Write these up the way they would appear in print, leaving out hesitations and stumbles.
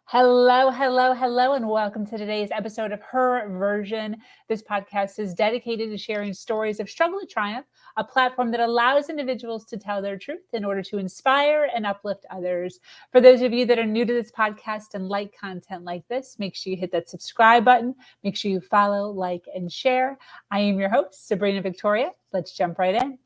Hello, hello, hello, and welcome to today's episode of Her Version. This podcast is dedicated to sharing stories of struggle and triumph, a platform that allows individuals to tell their truth in order to inspire and uplift others. For those of you that are new to this podcast and like content like this, make sure you hit that subscribe button. Make sure you follow, like, and share. I am your host, Sabrina Victoria. Let's jump right in.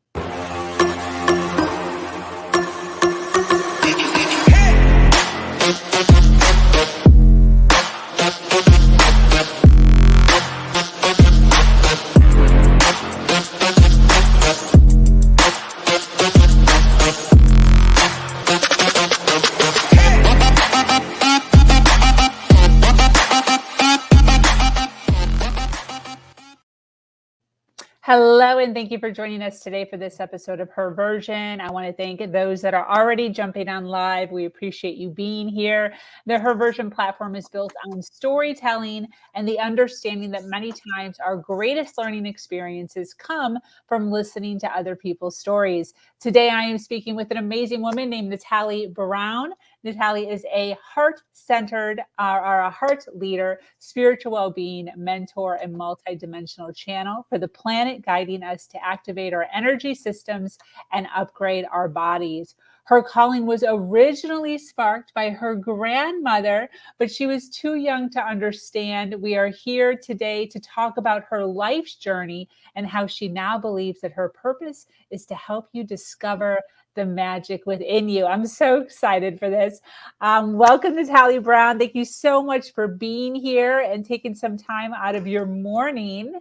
Hello, and thank you for joining us today for this episode of Her Version. I want to thank those that are already jumping on live. We appreciate you being here. The Her Version platform is built on storytelling and the understanding that many times our greatest learning experiences come from listening to other people's stories. Today, I am speaking with an amazing woman named Natali Brown. Natali is a heart-centered, or a heart leader, spiritual well-being mentor, and multidimensional channel for the planet, guiding us to activate our energy systems and upgrade our bodies. Her calling was originally sparked by her grandmother, but she was too young to understand. We are here today to talk about her life's journey and how she now believes that her purpose is to help you discover the magic within you. I'm so excited for this. Welcome, Natali Brown. Thank you so much for being here and taking some time out of your morning.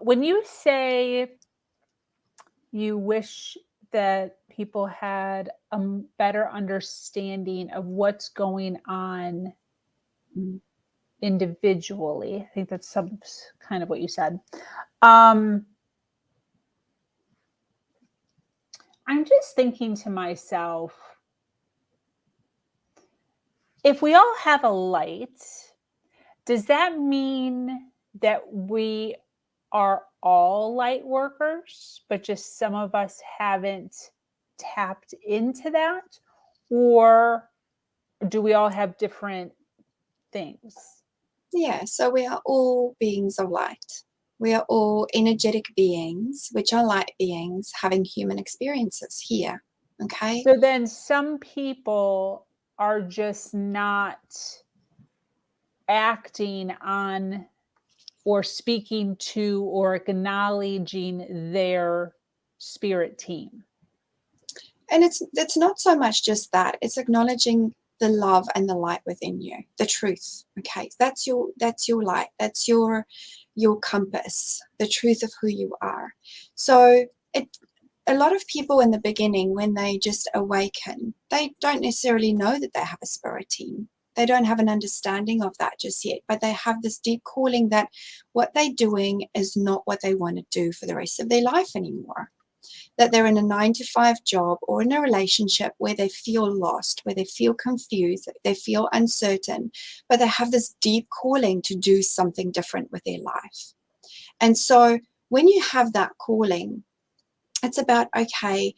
When you say you wish that people had a better understanding of what's going on individually, I think that's some kind of what you said. I'm just thinking to myself, if we all have a light, does that mean that we are all light workers, but just some of us haven't tapped into that? Or do we all have different things? Yeah, so we are all beings of light. We are all energetic beings, which are light beings having human experiences here. Okay. So then some people are just not acting on or speaking to or acknowledging their spirit team. And it's not so much just that, it's acknowledging the love and the light within you, the truth. Okay. That's your light. That's your compass, the truth of who you are. So a lot of people in the beginning, when they just awaken, they don't necessarily know that they have a spirit team. They don't have an understanding of that just yet, but they have this deep calling that what they're doing is not what they want to do for the rest of their life anymore. That they're in a 9-to-5 job or in a relationship where they feel lost, where they feel confused, they feel uncertain, but they have this deep calling to do something different with their life. And so when you have that calling, it's about, okay,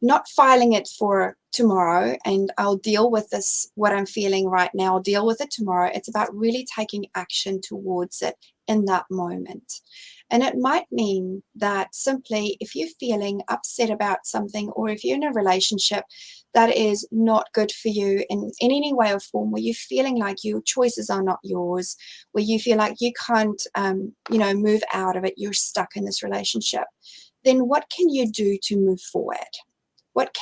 not filing it for tomorrow and I'll deal with this, what I'm feeling right now, I'll deal with it tomorrow. It's about really taking action towards it in that moment. And it might mean that simply if you're feeling upset about something, or if you're in a relationship that is not good for you in any way or form, where you're feeling like your choices are not yours, where you feel like you can't, move out of it, you're stuck in this relationship, then what can you do to move forward? What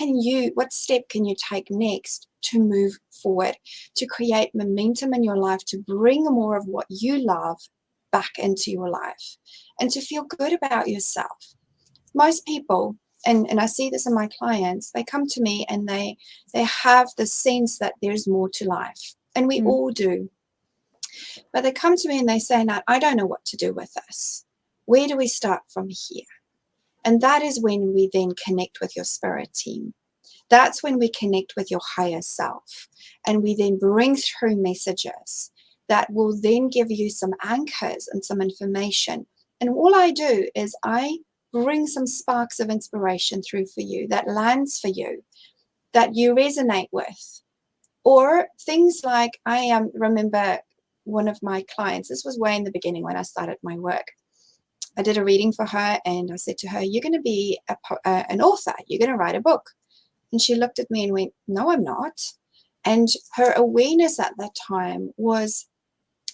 step can you take next to move forward, to create momentum in your life, to bring more of what you love back into your life, and to feel good about yourself? Most people, and I see this in my clients, they come to me and they have the sense that there's more to life, and we all do. But they come to me and they say, "Now, I don't know what to do with this. Where do we start from here?" And that is when we then connect with your spirit team. That's when we connect with your higher self. And we then bring through messages that will then give you some anchors and some information. And all I do is I bring some sparks of inspiration through for you that lands for you, that you resonate with. Or things like, I remember one of my clients, this was way in the beginning when I started my work. I did a reading for her and I said to her, you're going to be an author. You're going to write a book. And she looked at me and went, no, I'm not. And her awareness at that time was,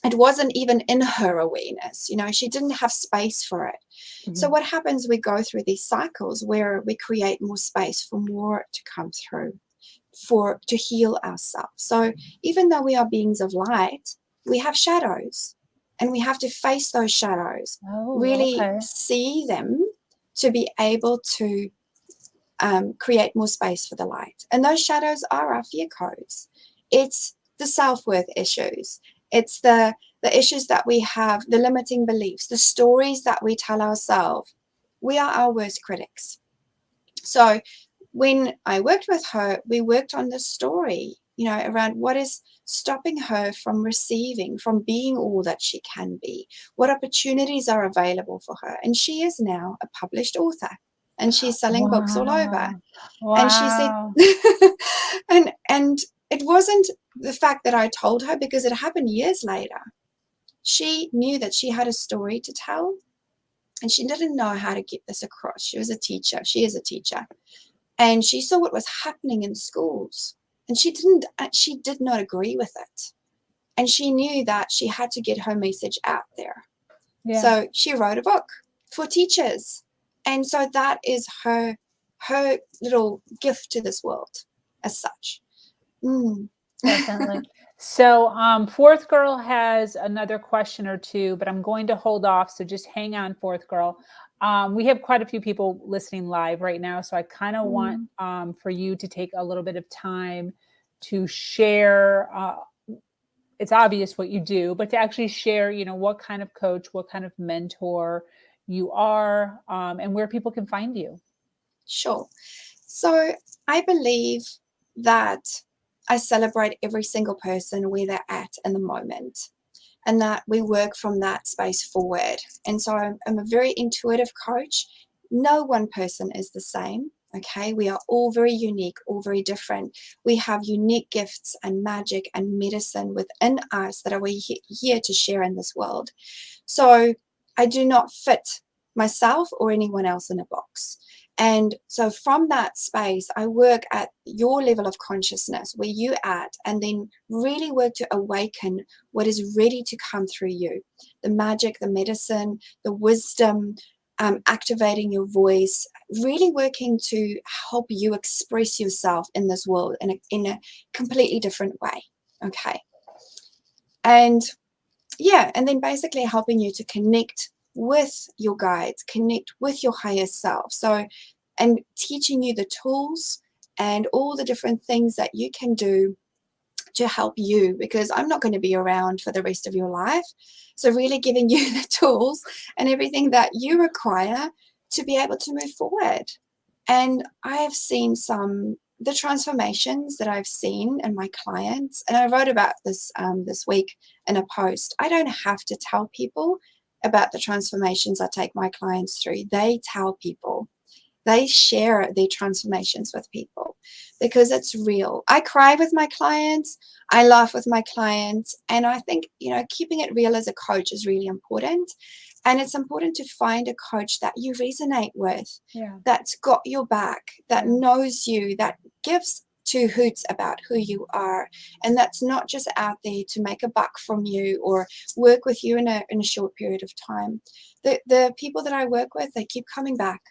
it wasn't even in her awareness. She didn't have space for it. So what happens, we go through these cycles where we create more space for more to come through, to heal ourselves. So even though we are beings of light, we have shadows, and we have to face those shadows, really see them, to be able to create more space for the light. And those shadows are our fear codes. It's the self-worth issues. It's the issues that we have, the limiting beliefs, the stories that we tell ourselves. We are our worst critics. So when I worked with her, we worked on the story, around what is stopping her from receiving, from being all that she can be, what opportunities are available for her. And she is now a published author, and she's selling books all over. And she said, and it wasn't the fact that I told her, because it happened years later. She knew that she had a story to tell, and she didn't know how to get this across. She was a teacher. She is a teacher. And she saw what was happening in schools, and she did not agree with it. And she knew that she had to get her message out there. Yeah. So she wrote a book for teachers. And so that is her little gift to this world as such. Definitely. So Fourth Girl has another question or two, but I'm going to hold off. So just hang on, Fourth Girl. We have quite a few people listening live right now. So I kind of want for you to take a little bit of time to share. It's obvious what you do, but to actually share, what kind of coach, what kind of mentor you are, and where people can find you. Sure. So I believe that I celebrate every single person where they're at in the moment, and that we work from that space forward. And so I'm a very intuitive coach. No one person is the same. Okay, we are all very unique, all very different. We have unique gifts and magic and medicine within us that are we here to share in this world. So I do not fit myself or anyone else in a box. And so from that space, I work at your level of consciousness, where you're at, and then really work to awaken what is ready to come through you. The magic, the medicine, the wisdom, activating your voice, really working to help you express yourself in this world in a completely different way. Okay. And yeah, and then basically helping you to connect with your guides, connect with your higher self. So, and teaching you the tools and all the different things that you can do to help you, because I'm not going to be around for the rest of your life. So really giving you the tools and everything that you require to be able to move forward. And I have seen the transformations that I've seen in my clients, and I wrote about this this week in a post. I don't have to tell people about the transformations I take my clients through. They tell people. They share their transformations with people, because it's real. I cry with my clients. I laugh with my clients. And I think, keeping it real as a coach is really important. And it's important to find a coach that you resonate with, that's got your back, that knows you, that gives two hoots about who you are, and that's not just out there to make a buck from you or work with you in a short period of time. The people that I work with, they keep coming back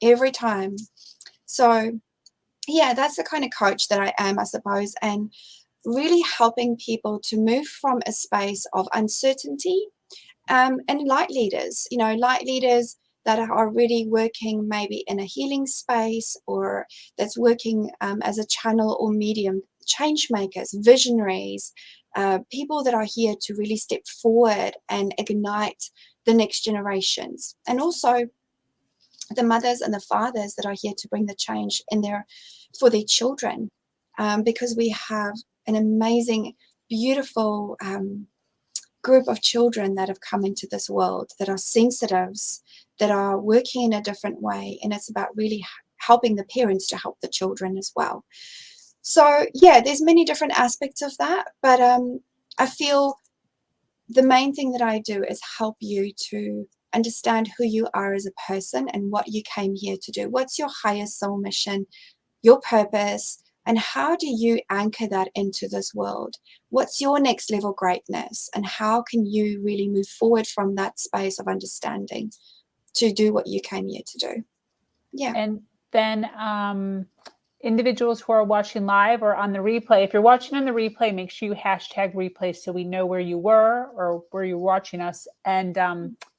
every time. So yeah, that's the kind of coach that I am, I suppose, and really helping people to move from a space of uncertainty, and light leaders that are really working maybe in a healing space, or that's working as a channel or medium, change makers, visionaries, people that are here to really step forward and ignite the next generations, and also the mothers and the fathers that are here to bring the change for their children, because we have an amazing, beautiful group of children that have come into this world, that are sensitives, that are working in a different way, and it's about really helping the parents to help the children as well. So yeah, there's many different aspects of that, but I feel the main thing that I do is help you to understand who you are as a person and what you came here to do. What's your highest soul mission, your purpose, and how do you anchor that into this world? What's your next level greatness, and how can you really move forward from that space of understanding to do what you came here to do? Yeah. And then individuals who are watching live or on the replay, if you're watching on the replay, make sure you hashtag replay so we know where you were or where you're watching us, and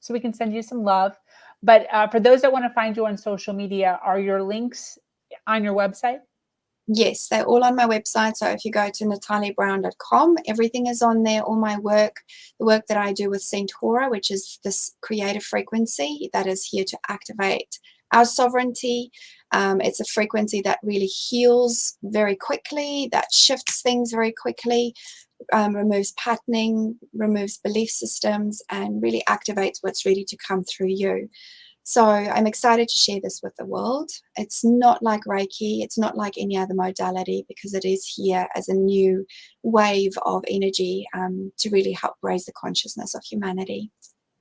so we can send you some love. But for those that want to find you on social media, are your links on your website? Yes, they're all on my website. So if you go to nataliBrown.com, everything is on there. All my work, the work that I do with Sentaura, which is this creative frequency that is here to activate our sovereignty. It's a frequency that really heals very quickly, that shifts things very quickly, removes patterning, removes belief systems, and really activates what's ready to come through you. So I'm excited to share this with the world. It's not like Reiki, it's not like any other modality, because it is here as a new wave of energy to really help raise the consciousness of humanity.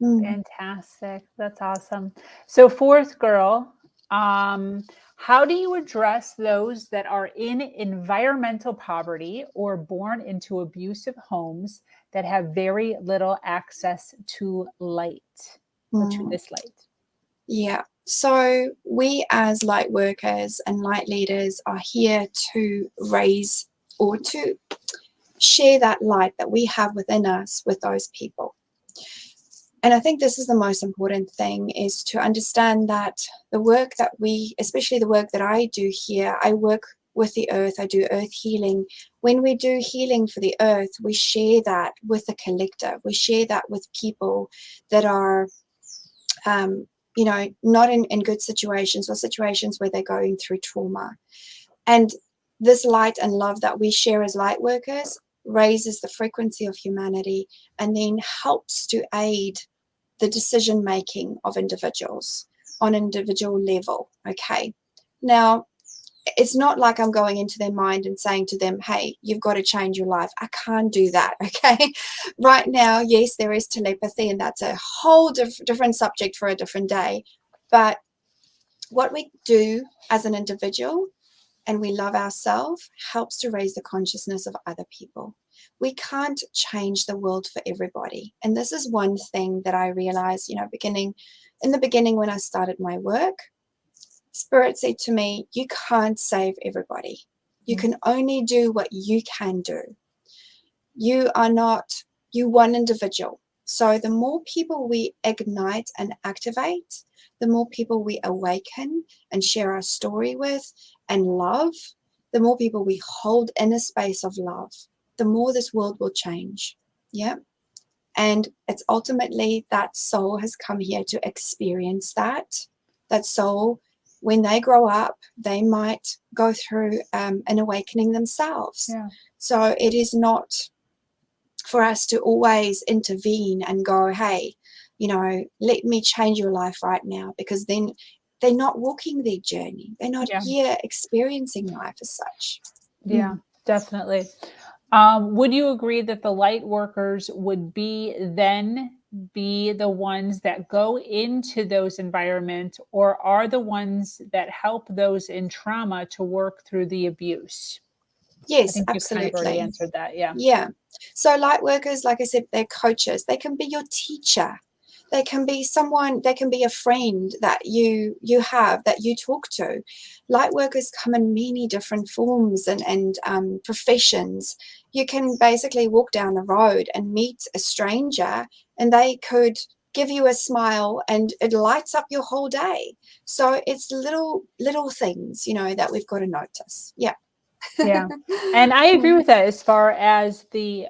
Fantastic. That's awesome. So fourth girl, how do you address those that are in environmental poverty or born into abusive homes that have very little access to light or to Mm. this light? Yeah. So we as light workers and light leaders are here to raise or to share that light that we have within us with those people. And I think this is the most important thing, is to understand that the work that we, especially the work that I do here, I work with the earth, I do earth healing. When we do healing for the earth, we share that with the collective. We share that with people that are, not in good situations, or situations where they're going through trauma. And this light and love that we share as light workers raises the frequency of humanity, and then helps to aid the decision making of individuals on an individual level. Okay. Now, it's not like I'm going into their mind and saying to them, hey, you've got to change your life. I can't do that. Okay. Right now, yes, there is telepathy, and that's a whole different subject for a different day. But what we do as an individual, and we love ourselves, helps to raise the consciousness of other people. We can't change the world for everybody. And this is one thing that I realized, in the beginning when I started my work, Spirit said to me, you can't save everybody. You can only do what you can do. You are not, you one individual. So the more people we ignite and activate, the more people we awaken and share our story with and love, the more people we hold in a space of love, the more this world will change. Yeah. And it's ultimately that soul has come here to experience that. That soul, when they grow up, they might go through an awakening themselves. Yeah. So it is not for us to always intervene and go, hey, let me change your life right now, because then they're not walking their journey. They're not Yeah. here experiencing life as such. Yeah, definitely. Would you agree that the light workers would be the ones that go into those environments, or are the ones that help those in trauma to work through the abuse? I Yes, think you kind of already absolutely. answered that. Yeah. Yeah. So light workers, like I said, they're coaches. They can be your teacher. They can be someone, they can be a friend that you have, that you talk to. Light workers come in many different forms and professions. You can basically walk down the road and meet a stranger, and they could give you a smile, and it lights up your whole day. So it's little things, that we've got to notice. Yeah. Yeah. And I agree with that as far as the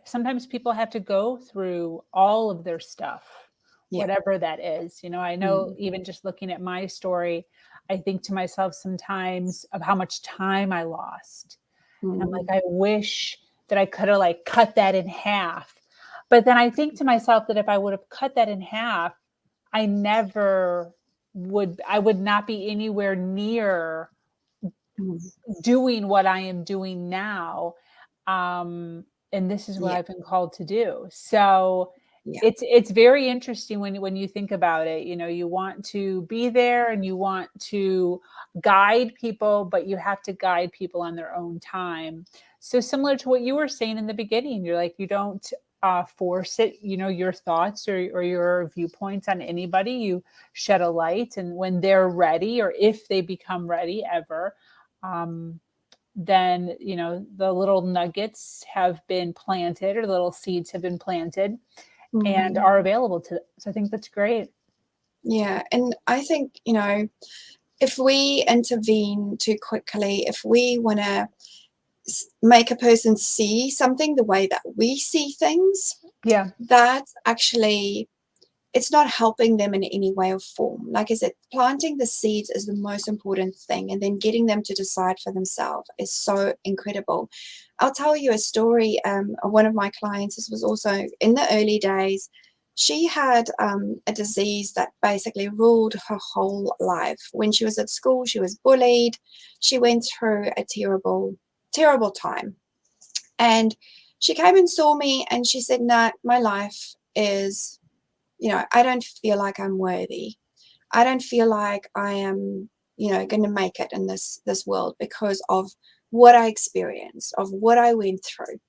sometimes people have to go through all of their stuff, Yeah. whatever that is. I know Mm. even just looking at my story, I think to myself sometimes of how much time I lost. And I'm like, Mm. I wish that I could have like cut that in half. But then I think to myself that if I would have cut that in half, I would not be anywhere near Mm. doing what I am doing now. And this is what Yeah. I've been called to do. So Yeah. it's very interesting when you think about it. You know, you want to be there and you want to guide people, but you have to guide people on their own time. So similar to what you were saying in the beginning, you're like, you don't force it, you know, your thoughts or your viewpoints on anybody. You shed a light, and when they're ready, or if they become ready ever, um, then you know the little nuggets have been planted, or little seeds have been planted and Mm. are available to them. So I think that's great. Yeah. And I think, if we intervene too quickly, if we want to make a person see something the way that we see things, Yeah. that's actually, it's not helping them in any way or form. Like I said, planting the seeds is the most important thing, and then getting them to decide for themselves is so incredible. I'll tell you a story of one of my clients. This was also in the early days. She had a disease that basically ruled her whole life. When she was at school, she was bullied. She went through a terrible, terrible time. And she came and saw me and she said, "Nat, my life is, I don't feel like I'm worthy. I don't feel like I am, going to make it in this world because of what I experienced, of what I went through."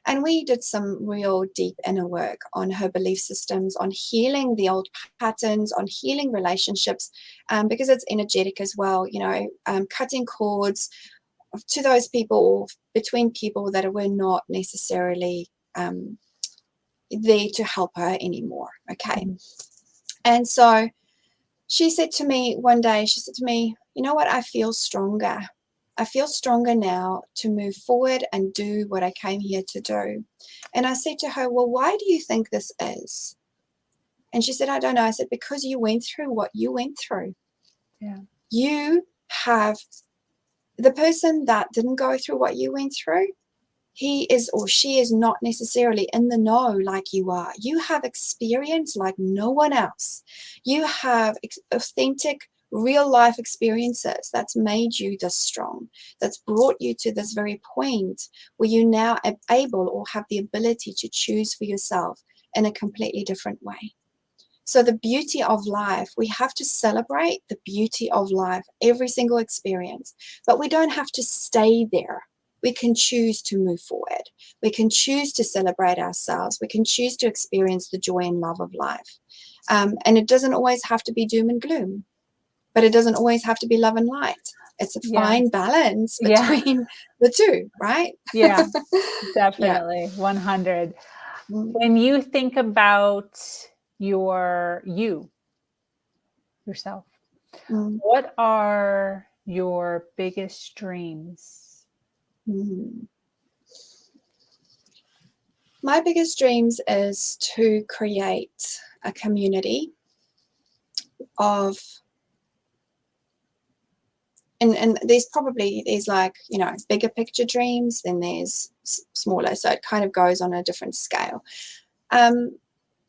And we did some real deep inner work on her belief systems, on healing the old patterns, on healing relationships, because it's energetic as well, cutting cords to those people, or between people that were not necessarily there to help her anymore. Okay. Mhm. And so she said to me one day, she said to me, "You know what? I feel stronger. I feel stronger now to move forward and do what I came here to do." And I said to her, "Well, why do you think this is?" And she said, "I don't know." I said, "Because you went through what you went through. Yeah. You have the person that didn't go through what you went through, he is or she is not necessarily in the know like you are. You have experience like no one else. You have authentic, real life experiences that's made you this strong, that's brought you to this very point where you now are able or have the ability to choose for yourself in a completely different way." So, the beauty of life, we have to celebrate the beauty of life, every single experience, but we don't have to stay there. We can choose to move forward. We can choose to celebrate ourselves. We can choose to experience the joy and love of life. And it doesn't always have to be doom and gloom, but it doesn't always have to be love and light. It's a Yeah. fine balance Yeah. between the two, right? Yeah. Yeah. Definitely. 100. Mm, When you think about yourself, mm, what are your biggest dreams? mm. My biggest dreams is to create a community of, and there's like, bigger picture dreams, then there's smaller. So it kind of goes on a different scale. Um,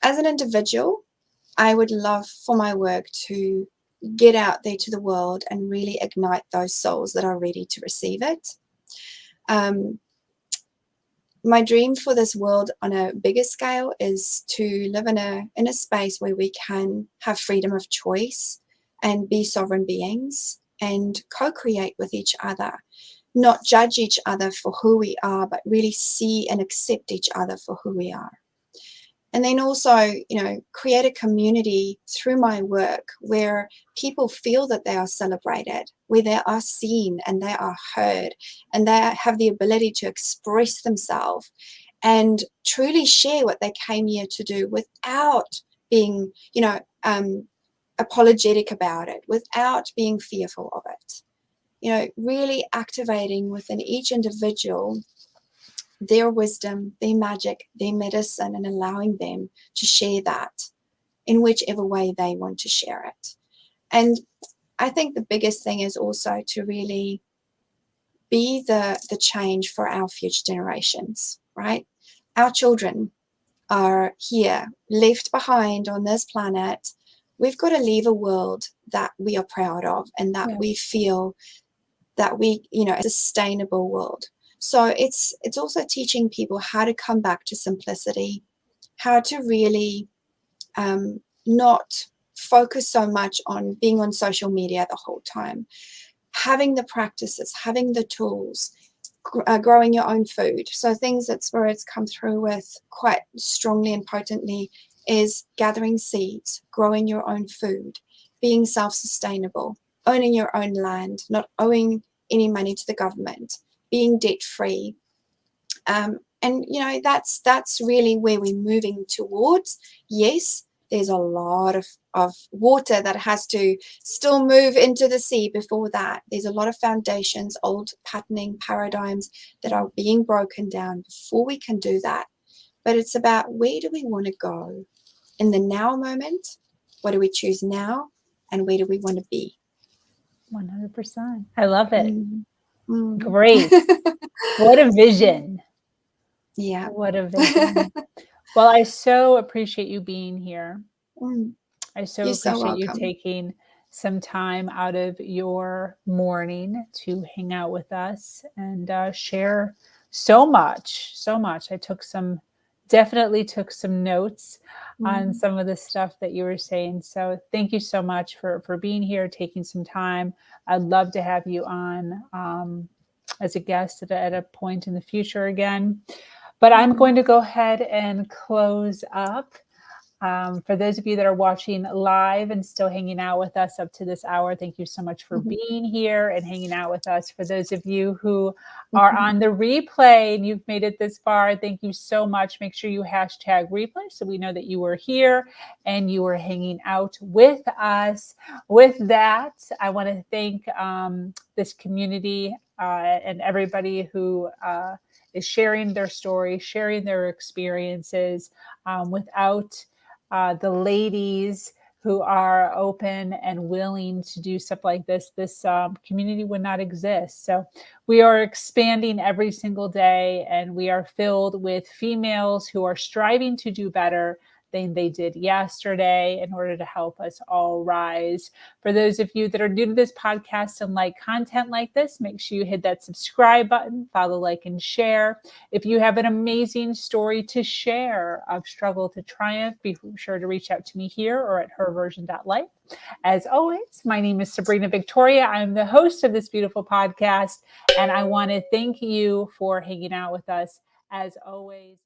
as an individual, I would love for my work to get out there to the world and really ignite those souls that are ready to receive it. Um, my dream for this world on a bigger scale is to live in a space where we can have freedom of choice and be sovereign beings and co-create with each other, not judge each other for who we are, but really see and accept each other for who we are. And then also, create a community through my work where people feel that they are celebrated, where they are seen and they are heard, and they have the ability to express themselves and truly share what they came here to do without being, apologetic about it, without being fearful of it. Really activating within each individual their wisdom, their magic, their medicine, and allowing them to share that in whichever way they want to share it. And I think the biggest thing is also to really be the change for our future generations, right? Our children are here, left behind on this planet. We've got to leave a world that we are proud of and that Yeah. we feel that we, a sustainable world. So it's also teaching people how to come back to simplicity, how to really not focus so much on being on social media the whole time, having the practices, having the tools, growing your own food. So things that spirits come through with quite strongly and potently is gathering seeds, growing your own food, being self-sustainable, owning your own land, not owing any money to the government, being debt-free. And that's really where we're moving towards. Yes, there's a lot of water that has to still move into the sea before that. There's a lot of foundations, old patterning paradigms that are being broken down before we can do that. But it's about, where do we want to go in the now moment? What do we choose now? And where do we want to be? 100%. I love it. Mm. Great. What a vision. Yeah. What a vision. Well, I so appreciate you being here. I so You're so appreciate you welcome. taking some time out of your morning to hang out with us and share so much, so much. I definitely took some notes on some of the stuff that you were saying. So thank you so much for being here, taking some time. I'd love to have you on as a guest at a point in the future again. But I'm going to go ahead and close up. For those of you that are watching live and still hanging out with us up to this hour, thank you so much for being here and hanging out with us. For those of you who are on the replay and you've made it this far, thank you so much. Make sure you hashtag replay so we know that you were here and you were hanging out with us. With that, I want to thank this community and everybody who is sharing their story, sharing their experiences. Without the ladies who are open and willing to do stuff like this community would not exist. So we are expanding every single day, and we are filled with females who are striving to do better than they did yesterday in order to help us all rise. For those of you that are new to this podcast and like content like this, make sure you hit that subscribe button, follow, like, and share. If you have an amazing story to share of struggle to triumph, be sure to reach out to me here or at herversion.life. As always, my name is Sabrina Victoria. I'm the host of this beautiful podcast, and I want to thank you for hanging out with us as always.